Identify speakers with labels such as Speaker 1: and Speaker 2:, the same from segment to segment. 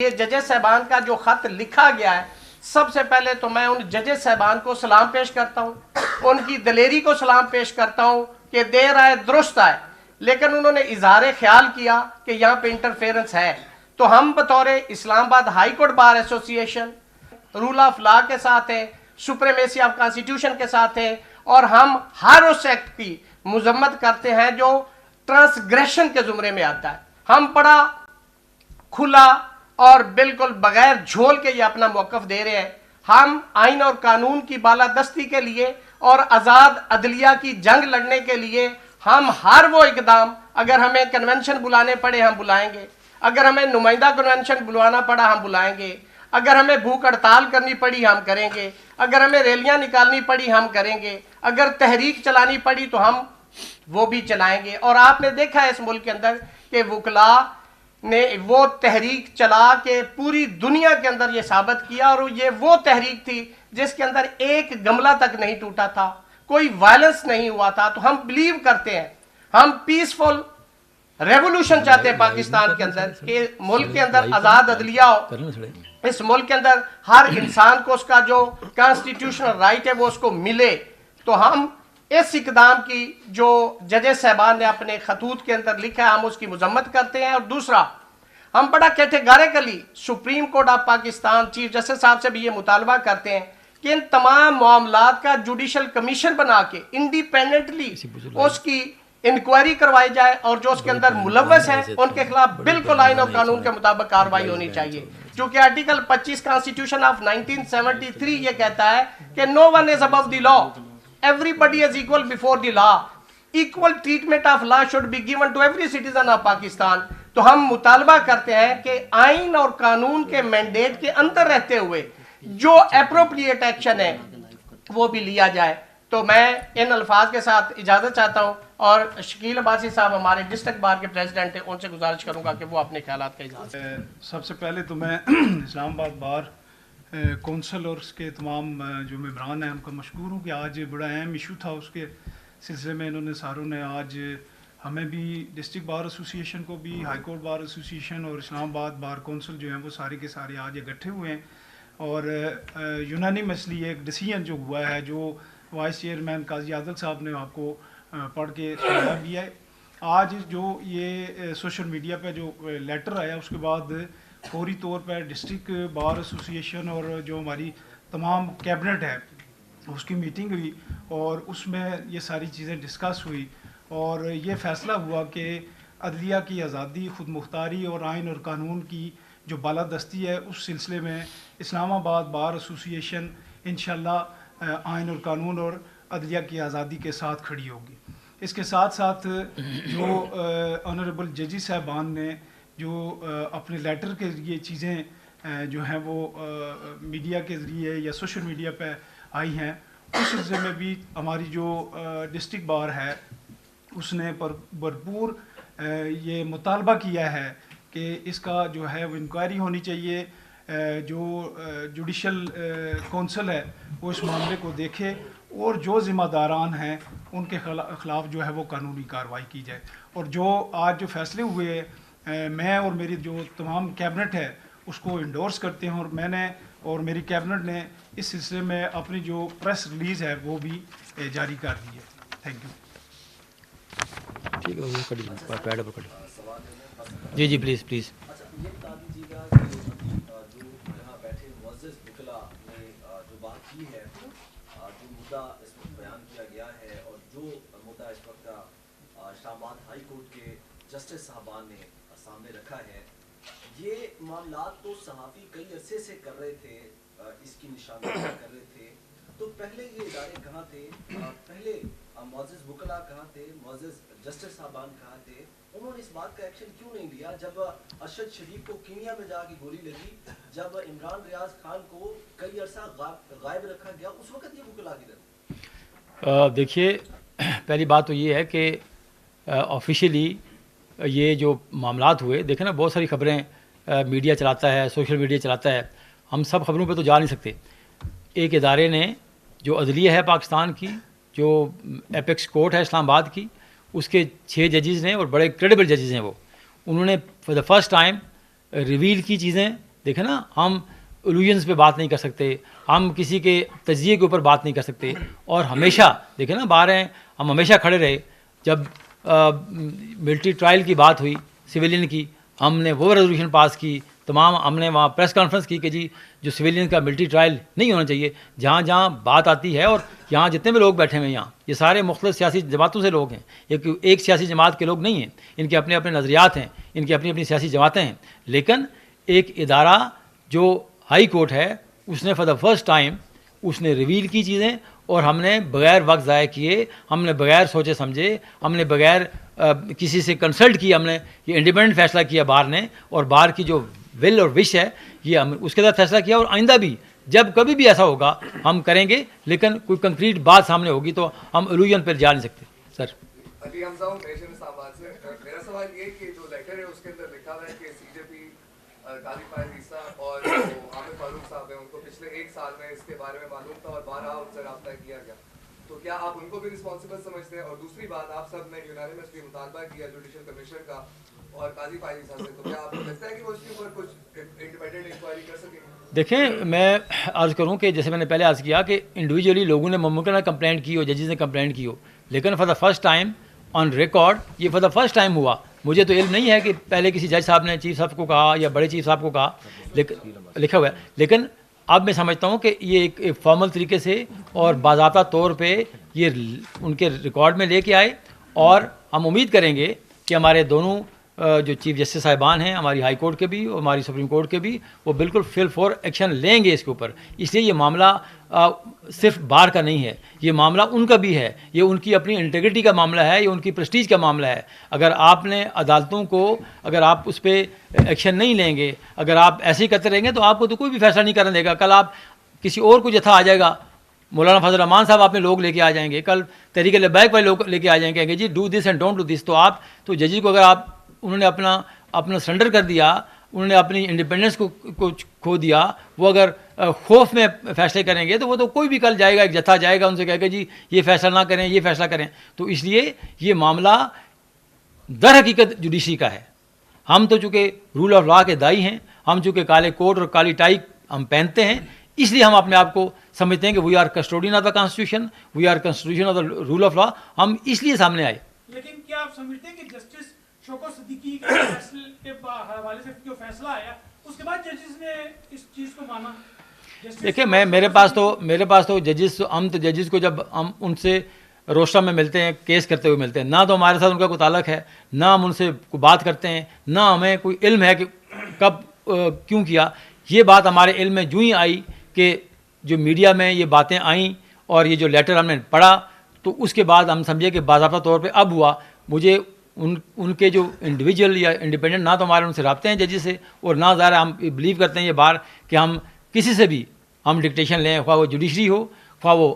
Speaker 1: ये जजेस साहबान का जो खत लिखा गया है, सबसे पहले तो मैं उन जजेस साहबान को सलाम पेश करता हूँ, उनकी दलेरी को सलाम पेश करता हूँ कि देर आए दुरुस्त आए, लेकिन उन्होंने इजहार ख्याल किया कि यहाँ पे इंटरफेरेंस है। तो हम बतौर Islamabad high court bar association rule of law के साथ हैं, सुप्रीमेसी ऑफ कॉन्स्टिट्यूशन के साथ हैं, और हम हर उस एक्ट की मजम्मत करते हैं जो ट्रांसग्रेशन के जुमरे में आता है। हम बड़ा खुला और बिल्कुल बगैर झोल के ये अपना मौकफ दे रहे हैं। हम आइन और कानून की बालादस्ती के लिए और आज़ाद अदलिया की जंग लड़ने के लिए हम हर वो इकदाम, अगर हमें कन्वेंशन बुलाने पड़े हम बुलाएंगे, अगर हमें नुमाइंदा कन्वेंशन बुलाना पड़ा हम बुलाएंगे, अगर हमें भूख हड़ताल करनी पड़ी हम करेंगे, अगर हमें रैलियां निकालनी पड़ी हम करेंगे, अगर तहरीक चलानी पड़ी तो हम वो भी चलाएंगे। और आपने देखा है इस मुल्क के अंदर कि वकला ने वो तहरीक चला के पूरी दुनिया के अंदर ये साबित किया, और ये वो तहरीक थी जिसके अंदर एक गमला तक नहीं टूटा था, कोई वायलेंस नहीं हुआ था। तो हम बिलीव करते हैं, हम पीसफुल रेवोल्यूशन चाहते हैं पाकिस्तान के अंदर, कि मुल्क के अंदर आज़ाद अदलिया हो, इस मुल्क के अंदर हर इंसान को उसका जो कॉन्स्टिट्यूशनल राइट है वो उसको मिले। तो हम इस इकदाम की जो जजेस साहबान ने अपने खतूत के अंदर लिखा है हम उसकी मजम्मत करते हैं। और दूसरा, हम बड़ा categorically supreme court of Pakistan chief justice साहब से भी ये मुतालबा करते हैं कि इन तमाम मामलात का जुडिशल कमीशन बना के इंडिपेंडेंटली उसकी इंक्वायरी करवाई जाए, और जो उसके अंदर मुलव्वस हैं उनके खिलाफ बिल्कुल आइन और कानून के मुताबिक कार्रवाई होनी चाहिए। क्योंकि आर्टिकल 25 कॉन्स्टिट्यूशन ऑफ 1973 ये कहता है कि no one is above the law, everybody is equal before the law, equal treatment of law should be given to every citizen of Pakistan। तो हम मुतालबा करते हैं कि आइन और कानून के मैंडेट के अंदर रहते हुए जो एप्रोप्रिएट एक्शन है वो भी लिया जाए। तो मैं इन अल्फाज के साथ इजाजत चाहता हूं, और शकील अब्बासी साहब हमारे डिस्ट्रिक्ट बार के प्रेसिडेंट हैं, उनसे गुजारिश करूंगा कि वो अपने ख्यालात का इजाज़।
Speaker 2: सबसे पहले तो मैं इस्लामाबाद बार कौंसल और उसके तमाम जो मेम्बरान हैं उनका मशकूर हूँ कि आज बड़ा अहम इशू था, उसके सिलसिले में इन्होंने सारों ने आज हमें भी डिस्ट्रिक्ट बार एसोसिएशन को भी, हाई कोर्ट बार एसोसिएशन और इस्लामाबाद बार कौंसल जो हैं वो सारे के सारे आज इकट्ठे हुए हैं। और यूनानिमसली एक डिसीजन जो हुआ है, जो वाइस चेयरमैन काजी आदिल साहब ने आपको पढ़ के सुनाया भी है। आज जो ये सोशल मीडिया पे जो लेटर आया उसके बाद फौरी तौर पर डिस्ट्रिक्ट बार एसोसिएशन और जो हमारी तमाम कैबिनेट है उसकी मीटिंग हुई, और उसमें ये सारी चीज़ें डिस्कस हुई, और ये फ़ैसला हुआ कि अदलिया की आज़ादी, ख़ुद मुख्तारी और आइन और कानून की जो बालादस्ती है उस सिलसिले में इस्लामाबाद बार एसोसिएशन इंशाअल्लाह आइन और कानून और अदलिया की आज़ादी के साथ खड़ी होगी। इसके साथ साथ जो ऑनरेबल जजी साहबान ने जो अपने लेटर के ज़रिए चीज़ें जो हैं वो मीडिया के ज़रिए या सोशल मीडिया पे आई हैं, उस सिलसिले में भी हमारी जो डिस्ट्रिक्ट बार है उसने भरपूर ये मुतालबा किया है कि इसका जो है वो इंक्वायरी होनी चाहिए, जो जुडिशल कौंसल है वो इस मामले को देखे, और जो ज़िम्मेदारान हैं उनके ख़िलाफ़ जो है वो कानूनी कार्रवाई की जाए। और जो आज जो फ़ैसले हुए मैं और मेरी जो तमाम कैबिनेट है उसको इंडोर्स करते हैं, और मैंने और मेरी कैबिनेट ने इस सिलसिले में अपनी जो प्रेस रिलीज़ है वो भी जारी कर दी है। Thank you.
Speaker 3: ठीक है, वो पैड पर खड़ी। जी जी, प्लीज़ प्लीज़।
Speaker 4: ये बता दीजिएगा कि जो यहाँ बैठे मुअज़्ज़िज़ वकला ने जो बात की है, जो मुद्दा इस वक्त बयान किया गया है, और जो मुद्दा इस वक्त इस्लामाबाद हाई कोर्ट के जस्टिस साहबान ने सामने रखा है, ये मामलात तो सहाफ़ी कई अरसे से कर रहे थे, इसकी निशानदेही कर रहे थे। तो पहले ये इदारे कहाँ थे? पहले मुअज़्ज़िज़ वकला कहाँ थे? मुअज़्ज़िज़ जस्टिस साहबान कहाँ थे? उन्होंने इस बात का एक्शन क्यों नहीं लिया जब अरशद शरीफ को कीनिया में जाके गोली लगी, जब इमरान रियाज खान को कई अरसा गायब रखा गया, उस वक्त ये वकला किधर?
Speaker 3: देखिए, पहली बात तो ये है कि ऑफिशियली ये जो मामलात हुए, देखें ना, बहुत सारी खबरें मीडिया चलाता है, सोशल मीडिया चलाता है, हम सब खबरों पे तो जा नहीं सकते। एक इदारे ने जो अदलिया है पाकिस्तान की, जो एपेक्स कोर्ट है इस्लामाबाद की, उसके 6 जजेस ने, और बड़े क्रेडिबल जजेस हैं वो, उन्होंने for the first time reveal की चीज़ें देखे ना, हम इल्यूजन्स पे बात नहीं कर सकते, हम किसी के तजिए के ऊपर बात नहीं कर सकते, और हमेशा देखे ना बाहर हैं, हम हमेशा खड़े रहे। जब मिलिट्री ट्रायल की बात हुई सिविलियन की, हमने वो रेजोल्यूशन पास की, तमाम हमने वहाँ प्रेस कॉन्फ्रेंस की कि जी जो सिविलियन का मिलिट्री ट्रायल नहीं होना चाहिए। जहाँ जहाँ बात आती है, और यहाँ जितने भी लोग बैठे हुए हैं यहाँ, ये सारे मुख्तलिफ सियासी जमातों से लोग हैं, एक सियासी जमात के लोग नहीं हैं, इनके अपने अपने नज़रियात हैं, इनकी अपनी अपनी सियासी जमातें हैं। लेकिन एक इदारा जो हाई कोर्ट है, उसने फॉर द फर्स्ट टाइम उसने रिवील की चीज़ें, और हमने बग़ैर वक्त ज़ाया किए, हमने बग़ैर सोचे समझे, हमने बग़ैर किसी से कंसल्ट किए, हमने ये इंडिपेंडेंट फैसला किया बार ने, और बार की जो विल और विश है ये हम उसके साथ फैसला किया। और आइंदा भी जब कभी भी ऐसा होगा हम करेंगे, लेकिन कोई कंक्रीट बात सामने होगी तो हम इल्यूजन पर जा नहीं सकते। सर
Speaker 5: अली हमजा हूं नेशन इस्लामाबाद से। मेरा सवाल ये कि जो लेटर है उसके अंदर लिखा हुआ है कि सीजेपी काजी फायज ईसा और आमिर फारूक साहब हैं, उनको पिछले 1 साल में इसके बारे में मालूम था और 12 उनसे रब्ता किया गया, तो क्या आप उनको भी रिस्पॉन्सिबल समझते हैं? और दूसरी बात, आप सब ने यूनानिमसली मुतालबा किया जुडिशल कमीशन का और काजी फायज ईसा से, तो क्या आपको लगता है कि वो इसके ऊपर कुछ इंडिपेंडेंट इंक्वायरी कर सकेंगे?
Speaker 3: देखें, मैं अर्ज़ करूं कि जैसे मैंने पहले अर्ज़ किया कि इंडिविजुअली लोगों ने मुमकिन कंप्लेंट की हो, जजेस ने कंप्लेंट की हो, लेकिन for the first time on record ये फॉर द फर्स्ट टाइम हुआ। मुझे तो इल्म नहीं है कि पहले किसी जज साहब ने चीफ साहब को कहा या बड़े चीफ साहब को कहा, लेकिन लिखा हुआ है। लेकिन अब मैं समझता हूँ कि ये एक फॉर्मल तरीके से और बाज़ाब्ता तौर पे ये उनके रिकॉर्ड में लेके आए, और हम उम्मीद करेंगे कि हमारे दोनों जो चीफ जस्टिस साहिबान हैं, हमारी हाई कोर्ट के भी और हमारी सुप्रीम कोर्ट के भी, वो बिल्कुल फिल फॉर एक्शन लेंगे इसके ऊपर। इसलिए ये मामला सिर्फ बार का नहीं है, ये मामला उनका भी है, ये उनकी अपनी इंटीग्रिटी का मामला है, ये उनकी प्रेस्टीज का मामला है। अगर आपने अदालतों को, अगर आप उस पर एक्शन नहीं लेंगे, अगर आप ऐसे ही करते रहेंगे, तो आपको तो कोई भी फैसला नहीं करने देगा। कल आप किसी और को जथा आ जाएगा, मौलाना फजल रहमान साहब आपने लोग लेके आ जाएंगे, कल तहरीक लब्बैक वाले लोग लेके आ जाएंगे, कहेंगे जी do this and don't do this. तो आप तो जजेस को, अगर आप उन्होंने अपना सरेंडर कर दिया, उन्होंने अपनी इंडिपेंडेंस को खो दिया, वो अगर खौफ में फैसले करेंगे, तो वो तो कोई भी कल जाएगा, एक जत्था जाएगा, उनसे कहेगा जी ये फैसला ना करें, ये फैसला करें। तो इसलिए ये मामला दर हकीकत जुडिशरी का है। हम तो चूँकि रूल ऑफ लॉ के दाई हैं, हम चूँकि काले कोट और काली टाई हम पहनते हैं, इसलिए हम अपने आप को समझते हैं कि we are custodian of the constitution, we are custodian of the rule of law. हम इसलिए सामने आए।
Speaker 6: लेकिन क्या आप समझते हैं कि जस्टिस शौकत सिद्दीकी के फैसले के हवाले से जो फैसला आया, उसके बाद जजेस ने इस चीज़ को माना?
Speaker 3: देखिए, मेरे पास तो जजेस, हम तो जजेस को जब हम उनसे रोस्टर में मिलते हैं, केस करते हुए मिलते हैं, ना तो हमारे साथ उनका कोई ताल्लुक है, ना हम उनसे कोई बात करते हैं, ना हमें कोई इल्म है कि कब क्यों किया। ये बात हमारे इल्म में यूँ ही आई कि जो मीडिया में ये बातें आईं और ये जो लेटर हमने पढ़ा, तो उसके बाद हम समझे कि बाज़ाब्ता तौर पे अब हुआ। मुझे उनके जो इंडिविजुअल या इंडिपेंडेंट, ना तो हमारे उनसे रब्ते हैं जजेस से, और ना ज़्यादा हम बिलीव करते हैं ये बार कि हम किसी से भी हम डिक्टेशन लें, ख्वाह वो जुडिशरी हो, ख्वाह वो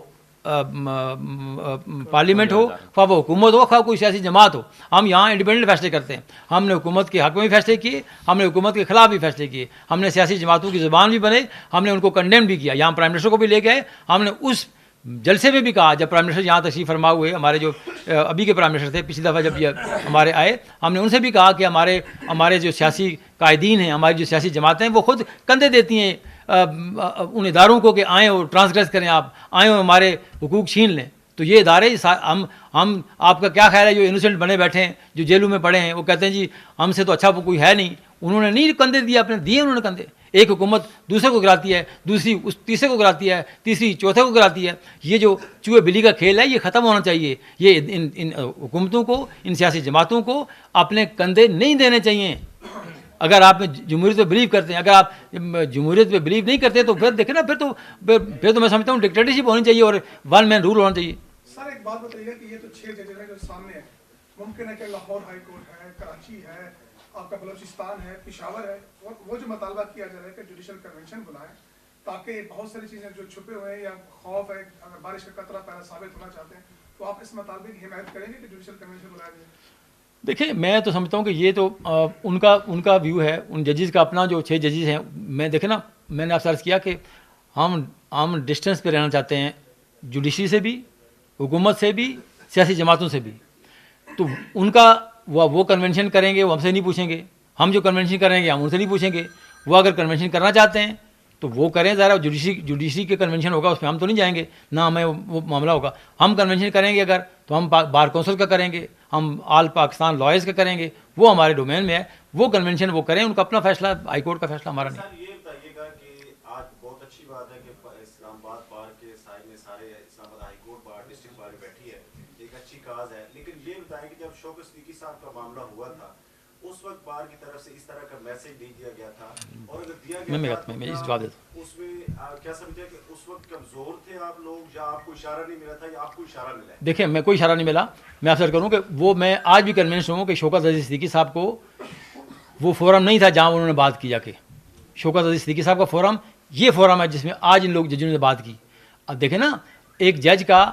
Speaker 3: पार्लियामेंट हो, ख्वाह वो हुकूमत हो, ख्वाह कोई सियासी जमात हो। हम यहाँ इंडिपेंडेंट फैसले करते हैं। हमने हुकूमत के हक़ में भी फैसले किए, हमने हुकूमत के ख़िलाफ़ भी फैसले किए, हमने सियासी जमातों की ज़ुबान भी बने, हमने उनको कंडेम भी किया। यहाँ प्राइम मिनिस्टर को भी ले गए, हमने उस जलसे में भी कहा, जब प्राइम मिनिस्टर यहाँ तशरीफ़ फरमा हुए, हमारे जो अभी के प्राइम मिनिस्टर थे, पिछली दफ़ा जब ये हमारे आए, हमने उनसे भी कहा कि हमारे जो सियासी कायदीन हैं, हमारी जो सियासी जमातें हैं, वो खुद कंधे देती हैं उन इदारों को कि आएँ और ट्रांसग्रेस करें, आप आएँ और हमारे हुकूक छीन लें। तो ये इदारे हम आपका क्या ख्याल है, जो इनोसेंट बने बैठे हैं, जो जेलों में पड़े हैं, वो कहते हैं जी हमसे तो अच्छा वो कोई है नहीं। उन्होंने नहीं कंधे दिए, अपने दिए उन्होंने कंधे। एक हुकूमत दूसरे को गिराती है, दूसरी उस तीसरे को गिराती है, तीसरी चौथे को गिराती है। ये जो चूहे बिल्ली का खेल है, ये ख़त्म होना चाहिए। ये इन हुकूमतों को, इन सियासी जमातों को अपने कंधे नहीं देने चाहिए। अगर आप जमहूरियत पे बिलीव करते हैं, अगर आप जमहूरियत पे बिलीव नहीं करते, तो फिर देखें ना, फिर तो मैं समझता हूँ डिक्टेटरशिप होनी चाहिए और वन मैन रूल होना चाहिए।
Speaker 7: सर एक बात बताइएगा कि ये तो 6 जजेस हैं जो सामने हैं, मुमकिन है कि लाहौर हाई कोर्ट है, कराची है, आपका बलोचिस्तान है, पेशावर है, और वो जो मुतालबा किया जा रहा है कि जुडिशल कन्वेंशन बुलाएं, ताकि बहुत सारी चीज़ें जो छुपे हुए हैं या खौफ है, अगर बारिश का खतरा पहला साबित होना चाहते हैं, तो आप इस मुतालबे की हिमायत करेंगे कि जुडिशल कन्वेंशन बुलाया जाए?
Speaker 3: देखिए, मैं तो समझता हूँ कि ये तो उनका व्यू है, उन जजेस का अपना, जो 6 जजेस हैं। मैं देखे ना, मैंने आपसे अर्ज़ किया कि हम डिस्टेंस पे रहना चाहते हैं, जुडिशरी से भी, हुकूमत से भी, सियासी जमातों से भी। तो उनका वो कन्वेंशन करेंगे, वो हमसे नहीं पूछेंगे। हम जो कन्वेंशन करेंगे हम उनसे नहीं पूछेंगे। वो अगर कन्वेंशन करना चाहते हैं तो वो करें, ज़रा जुडिशरी के कन्वेंशन होगा, उसमें हम तो नहीं जाएंगे, ना हमें वो मामला होगा। हम कन्वेंशन करेंगे अगर, तो हम बार काउंसिल का करेंगे, हम ऑल पाकिस्तान लॉयर्स का करेंगे, वो हमारे डोमेन में है, वो कन्वेंशन वो करें, उनका अपना फैसला, हाई कोर्ट का फैसला हमारा नहीं।
Speaker 8: सर ये बताइएगा कि आज बहुत अच्छी बात है कि इस्लामाबाद बार के साइड में सारे Islamabad high court bar, district bar बैठी है, एक अच्छी काज है, लेकिन ये बताएं कि जब शौकत सिद्दीकी साहब का मामला हुआ था उस वक्त बार की तरफ से इस तरह का मैसेज नहीं दिया गया था, और अगर दिया गया
Speaker 3: मैं इस जवाब देता हूं।
Speaker 8: उसमें क्या समझे कि उस वक्त कमजोर थे आप लोग, या आपको इशारा नहीं मिला था, या आपको इशारा मिला है?
Speaker 3: देखिए, मैं कोई इशारा नहीं मिला, मैं आपसे करूँ कि वो मैं आज भी कन्विंस हूँ कि शौकत अजीज सिद्दीकी साहब को वो फोरम नहीं था जहाँ उन्होंने बात की जाके। शौकत अजीज सिद्दीकी साहब का फोरम ये फोरम है जिसमें आज इन लोग जजों ने बात की। अब देखें ना, एक जज का